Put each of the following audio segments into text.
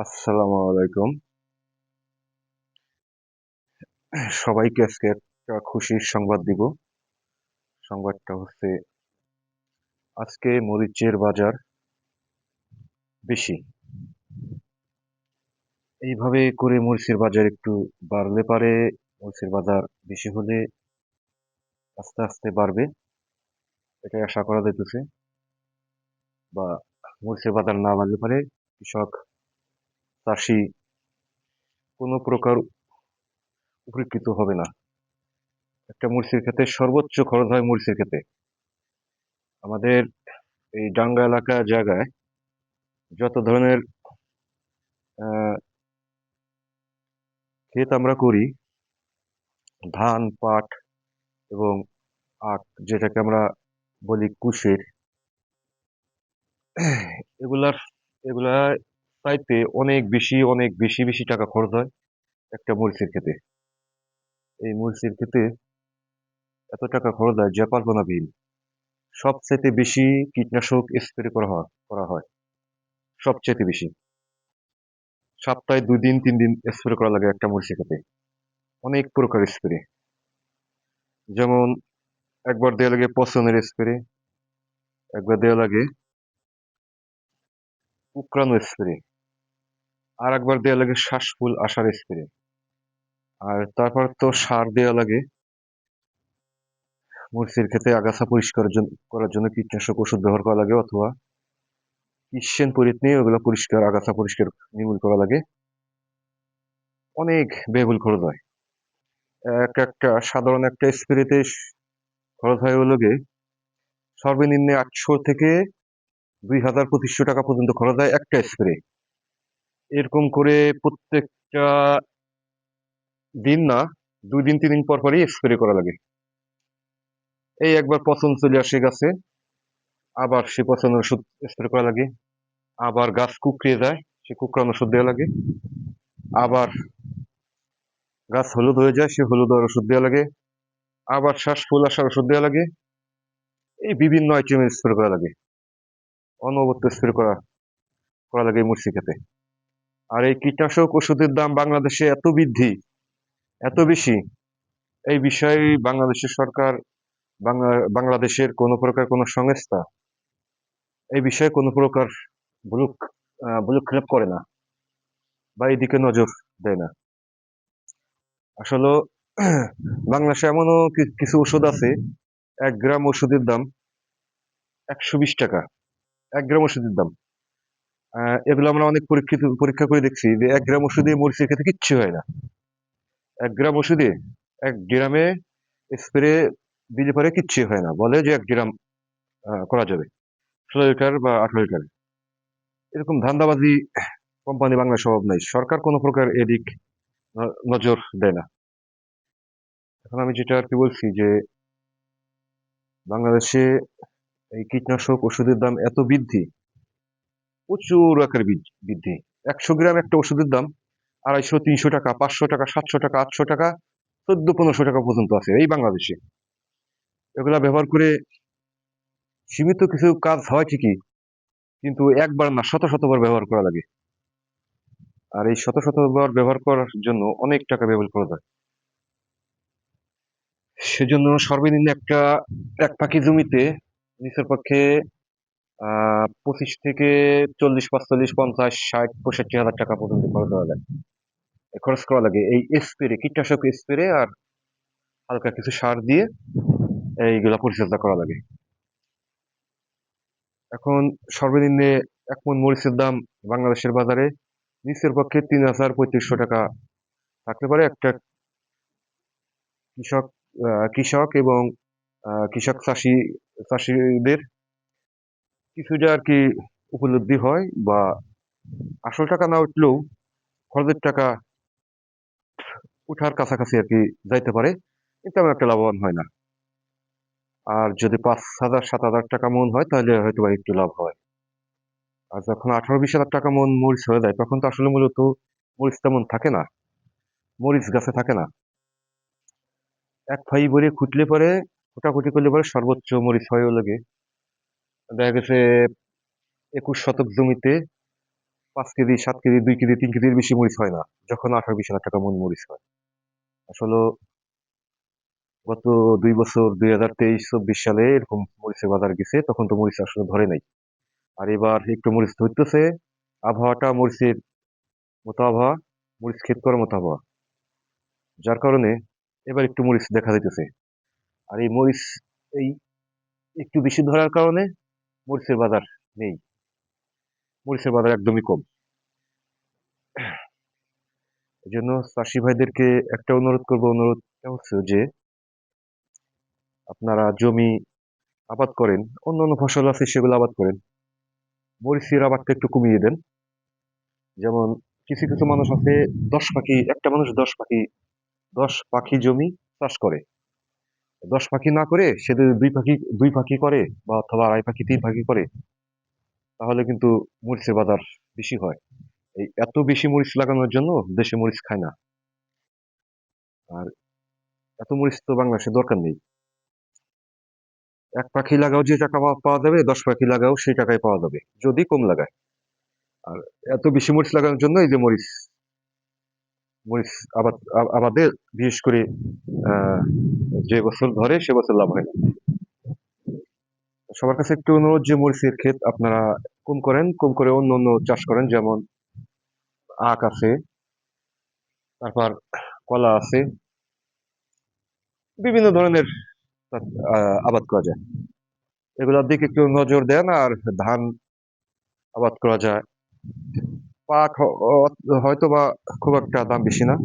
আসসালামু আলাইকুম। সবাইকে আজকে একটা খুশির সংবাদ দিব। সংবাদটা হচ্ছে আজকে মরিচের বাজার বেশি। এইভাবে করে মরিচের বাজার একটু বাড়লে পারে, মরিচের বাজার বেশি হলে আস্তে আস্তে বাড়বে, এটাই আশা করা যাইতেছে। বা মরিচের বাজার না বাড়লে পারে কৃষক, চাষি কোনো প্রকার উপকৃত হবে না। একটা মরিচের ক্ষেতে সর্বোচ্চ খরচ হয় মরিচের ক্ষেতে। আমাদের এই ডাঙ্গা এলাকা জায়গায় যত ধরনের আহ ক্ষেত আমরা করি, ধান, পাট এবং আখ, যেটাকে আমরা বলি কুশের, এগুলার এগুলা চাইতে অনেক বেশি টাকা খরচ হয় একটা মরিচের ক্ষেতে। এই মরিচের ক্ষেতে এত টাকা খরচ হয় যা কল্পনাবিহীন। সবচাইতে বেশি কীটনাশক স্প্রে করা হয় সবচাইতে বেশি। সপ্তাহে 2 দিন 3 দিন স্প্রে করা লাগে একটা মরিচের ক্ষেতে। অনেক প্রকার স্প্রে, যেমন একবার দেওয়া লাগে পচনের স্প্রে, একবার দেওয়া লাগে উকরানো স্প্রে, আর একবার দেওয়া লাগে শ্বাসফুল আসার স্প্রে। আর তারপর তো সার দেওয়া লাগে মরিচের ক্ষেতে আগাছা করার জন্য কীটনাশক ওষুধ ব্যবহার করা লাগে, অথবা কিষেন পরিত নিয়ে ওগুলো আগাছা পরিষ্কার নির্মূল করা লাগে। অনেক ব্যয়বহুল খরচ হয়। একটা সাধারণ একটা স্প্রেতে খরচ হয় হলো গিয়ে সর্বনিম্ন 800 থেকে 2000 2500 টাকা পর্যন্ত খরচ হয় একটা স্প্রে। এরকম করে প্রত্যেকটা দিন না, 2 দিন 3 দিন পর পরই স্প্রে করা লাগে। এই একবার পচন চলে আসে গাছে, আবার সে পচনের ওষুধ স্প্রে করা লাগে। আবার গাছ কুকড়িয়ে যায়, সে কুকড়ানোর ওষুধ দেওয়া লাগে। আবার গাছ হলুদ হয়ে যায়, সে হলুদ হওয়ার ওষুধ দেওয়া লাগে। আবার শ্বাস ফুল আসার ওষুধ দেওয়া লাগে। এই বিভিন্ন আইটেমের স্প্রে করা লাগে, অনবরত স্প্রে করা লাগে এই মরচি খেতে। আর এই কীটনাশক ওষুধের দাম বাংলাদেশে এত বৃদ্ধি, এত বেশি, এই বিষয়ে বাংলাদেশের সরকার, বাংলাদেশের কোন প্রকার কোন সংস্থা এই বিষয়ে কোন প্রকার ভুলুক ভুলুক্ষেপ করে না, বা এদিকে নজর দেয় না। আসলে বাংলাদেশে এমনও কিছু ওষুধ আছে, 1 গ্রাম ওষুধের দাম 120 টাকা। 1 গ্রাম ওষুধের দাম, এগুলো আমরা অনেক পরীক্ষা করে দেখছি যে 1 গ্রাম ওষুধে মরিচের খেতে কিচ্ছু হয় না। 1 গ্রাম ওষুধে, 1 গ্রামে স্প্রে দিলে পরে কিচ্ছু হয় না, বলে যে 1 গ্রাম করা যাবে 16 লিটার বা 18 লিটার। এরকম ধান্দাবাজি কোম্পানি বাংলাদেশে অভাব নাই, সরকার কোনো প্রকার এদিক নজর দেয় না। এখন আমি যেটা আর কি বলছি যে বাংলাদেশে এই কীটনাশক ওষুধের দাম এত বৃদ্ধি, প্রচুর আকারে বৃদ্ধি। 100 গ্রাম একটা ওষুধের দাম 250 300 টাকা, 500 টাকা, 700 টাকা, 800 টাকা, 1400 1500 টাকা পর্যন্ত আছে এই বাংলাদেশে। এগুলা ব্যবহার করে সীমিত কিছু কাজ হয় ঠিকই, কিন্তু একবার না, শত শতবার ব্যবহার করা লাগে। আর এই শত শতবার ব্যবহার করার জন্য অনেক টাকা ব্যবহার করা যায়। সেজন্য সর্বনিম্ন এক পাখি জমিতে নিচের পক্ষে 25 থেকে 40 45 50 60 65 হাজার টাকা পর্যন্ত খরচ করা লাগে এই স্প্রে, কীটনাশক স্প্রে আর হালকা কিছু সার দিয়ে এইগুলা পরিচর্যা করা লাগে। এখন সর্বনিম্ন 1 মণ মরিচের দাম বাংলাদেশের বাজারে নিচের পক্ষে 3000 3500 টাকা থাকতে পারে একটা কৃষক, কৃষক এবং কৃষক চাষিদের কিছুটা আর কি উপলব্ধি হয়, বা আসল টাকা না উঠলেও খরচের টাকা উঠার কাছাকাছি আর কি যাইতে পারে, কিন্তু তেমন একটা লাভবান হয় না। আর যদি 5,000 7,000 টাকা মন হয় তাহলে হয়তো বা একটু লাভ হয়। আর যখন 18 20 হাজার টাকা মন মরিচ হয়ে যায় তখন তো আসলে মূলত মরিচ তেমন থাকে না, মরিচ গাছে থাকে না। এক ফাই ভরে খুঁটলে পরে, কোটাকুটি করলে পরে সর্বোচ্চ মরিচ হয় লাগে দেখা গেছে 21 শতক জমিতে 5 কেজি, 7 কেজি, 2 কেজি, 3 কেজির বেশি মরিচ হয় না যখন 18-20 হাজার টাকা মন মরিচ হয়। আসলে গত 2 বছর 2023-24 সালে এরকম মরিচের বাজার গেছে, তখন তো মরিচ আসলে ধরে নাই। আর এবার একটু মরিচ ধরতেছে, আবহাওয়াটা মরিচের মতো আবহাওয়া, মরিচ ক্ষেত করার মতো আবহাওয়া, যার কারণে এবার একটু মরিচ দেখা যাইতেছে। আর এই মরিচ এই একটু বেশি ধরার কারণে মরিচের বাজার নেই, মরিচের বাজার একদমই কম। এই জন্য চাষি ভাইদেরকে একটা অনুরোধ করবো, অনুরোধটা হচ্ছে যে আপনারা জমি আবাদ করেন, অন্য অন্য ফসল আছে সেগুলো আবাদ করেন, মরিচের আবাদটা একটু কমিয়ে দেন। যেমন কিছু কিছু মানুষ আছে, 10 পাখি, একটা মানুষ 10 পাখি, 10 পাখি জমি চাষ করে। 10 পাখি না করে সে যদি 2 পাখি করে, বা অথবা 2.5 পাখি 3 পাখি করে, তাহলে কিন্তু মরিচের বাজার বেশি হয়। এই এত বেশি মরিচ লাগানোর জন্য দেশে মরিচ খায় না। আর এত মরিচ তো বাংলাদেশে দরকার নেই। 1 পাখি লাগাও যে টাকা পাওয়া যাবে, 10 পাখি লাগাও সেই টাকায় পাওয়া যাবে যদি কম লাগায়। আর এত বেশি মরিচ লাগানোর জন্য এই যে মরিচ মরিচ আবাদে বিশেষ করে আহ যে বছর ধরে সে বছর লাভ হয় না। সবার কাছে একটু অনুরোধ যে মরিচের ক্ষেত আপনারা কম করেন, কম করে অন্য অন্য চাষ করেন, যেমন আখ আছে, তারপর কলা আছে, বিভিন্ন ধরনের আবাদ করা যায়। এগুলোর দিকে একটু নজর দেন। আর ধান আবাদ করা যায়। পাট হয়তো বা খুব একটা দাম বেশি না,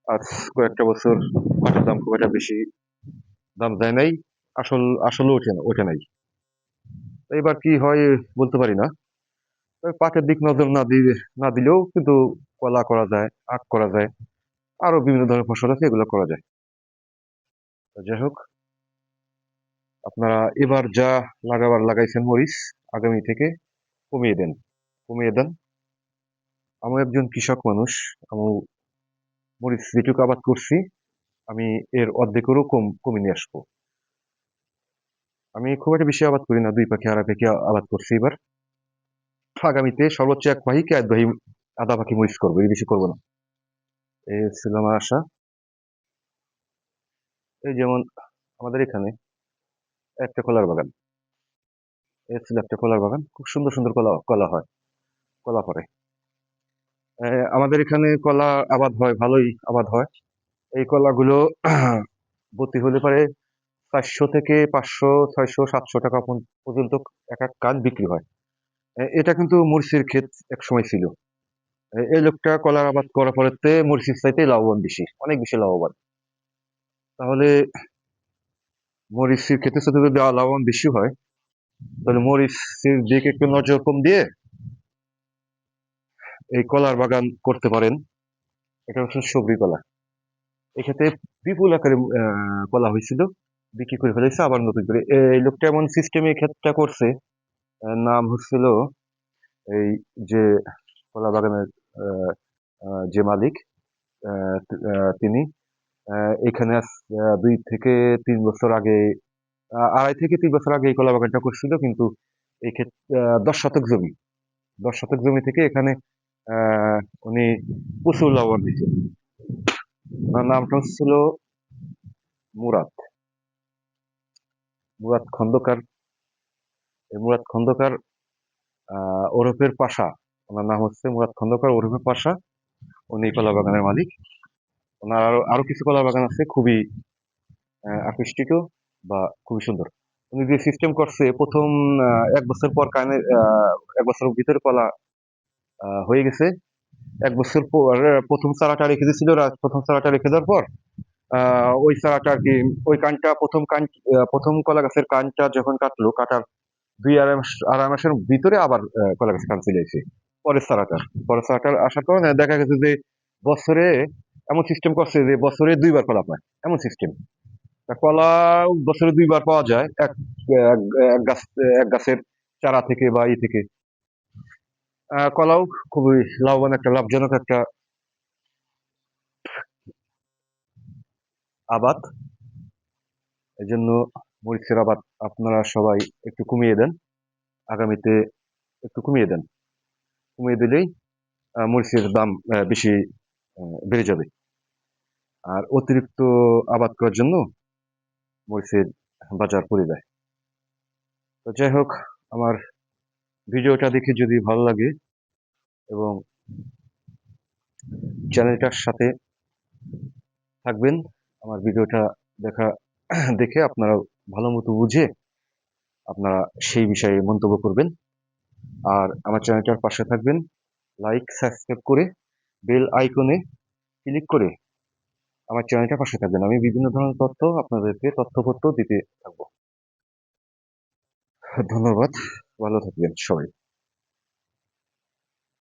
আর কয়েকটা বছর পাটের দাম খুব একটা বেশি দাম যায় নাই, আসলে ওঠে নাই। এবার কি হয় বলতে পারি না। তবে পাটের দিক নজর না দিলেও কিন্তু কলা করা যায়, আখ করা যায়, আরো বিভিন্ন ধরনের ফসল আছে, এগুলো করা যায়। তো যাই হোক, আপনারা এবার যা লাগাবার লাগাইছেন মরিচ, আগামী থেকে কমিয়ে দেন, কমিয়ে দেন। আমি একজন কৃষক মানুষ, আমি মরিচ যেটুকু আবাদ করছি, আমি এর অর্ধেকেরও কমে নিয়ে আসবো। আমি খুব একটা বেশি আবাদ করি না, 2 পাখি 2.5 পাখি আবাদ করছি এবার। আগামীতে সর্বোচ্চ 1 পাখি কি 1 পাখি আধা পাখি মরিচ করবো, এর বেশি করবো না। এই ছিল আমার আশা। এই যেমন আমাদের এখানে একটা কলার বাগান, এই ছিল একটা কলার বাগান, খুব সুন্দর সুন্দর কলা কলা হয়, কলা পরে। আমাদের এখানে কলা আবাদ হয়, ভালোই আবাদ হয়। এই কলাগুলো প্রতি হলে পারে 400 থেকে 500, 600, 700 টাকা পর্যন্ত এক এক কান বিক্রি হয়। এটা কিন্তু মরিচের ক্ষেত এক সময় ছিল। এই লোকটা কলার আবাদ করার পরেতে মরিচের চাইতে লাভবান বেশি, অনেক বেশি লাভবান। তাহলে মরিচের ক্ষেতের সাথে যদি লাভবান বেশি হয়, তাহলে মরিচের দিকে একটু নজর কম দিয়ে এই কলার বাগান করতে পারেন। এটা হচ্ছে সবরি কলা। এক্ষেত্রে বিপুল আকারে কলা হয়েছিল, বিক্রি করে ফেলেছে আবার নতুন করে। এই লোকটা এমন সিস্টেমে ক্ষেতটা করছে, নাম হচ্ছিল এই যে কলা বাগানের আহ, যে মালিক, তিনি এখানে 2 থেকে 3 বছর আগে, 2.5 থেকে 3 বছর আগে এই কলা বাগানটা করছিল। কিন্তু এই ক্ষেত্রে 10 শতক জমি, 10 শতক জমি থেকে এখানে আহ, উনি প্রচুর লাভবান হয়েছে। ওনার নামটা হচ্ছিল মুরাদ, মুরাদ খন্দকার। এই মুরাদ খন্দকার ওরফের পাশা, ওনার নাম হচ্ছে মুরাদ খন্দকার ওরফের পাশা। উনি কলা বাগানের মালিক। ওনার আরো আরো কিছু কলা বাগান আছে, খুবই আকৃষ্টিত বা খুবই সুন্দর। উনি যে সিস্টেম করছে, প্রথম 1 বছর পর কানে 1 বছরের ভিতরে কলা হয়ে গেছে। 1 বছর পর প্রথম চারাটা রেখে দিয়েছিল, প্রথম চারাটা রেখে দেওয়ার পর ওই চারাটা আর কি, ওই কানটা প্রথম কলা গাছের কানটা যখন কাটার 2 আড়াই মাসের ভিতরে আবার কলা গাছের কান চলে এসেছে। পরের চারাটার আসার কারণে দেখা গেছে যে বছরে এমন সিস্টেম করছে যে বছরে 2 বার কলা পায়, এমন সিস্টেম। কলা বছরে 2 বার পাওয়া যায় এক এক গাছ এক গাছের চারা থেকে বা ই থেকে। কলাও খুবই লাভবান, একটা লাভজনক একটা আবাদ। এই জন্য মরিচের আবাদ আপনারা সবাই একটু কমিয়ে দেন, আগামীতে একটু কমিয়ে দেন। কমিয়ে দিলেই মরিচের দাম বেশি বেড়ে যাবে। আর অতিরিক্ত আবাদ করার জন্য মরিচের বাজার পড়ে যায়। তো যাই হোক, আমার ভিডিওটা দেখে যদি ভালো লাগে এবং চ্যানেলটার সাথে থাকবেন, আমার ভিডিওটা দেখা দেখে আপনারা ভালো মতো বুঝে আপনারা সেই বিষয়ে মন্তব্য করবেন। আর আমার চ্যানেলটার পাশে থাকবেন, লাইক সাবস্ক্রাইব করে বেল আইকনে ক্লিক করে আমার চ্যানেলটার পাশে থাকবেন। আমি বিভিন্ন ধরনের তথ্য আপনাদেরকে তথ্যপত্র দিতে থাকবো। ধন্যবাদ, ভালো থাকবেন সবাই।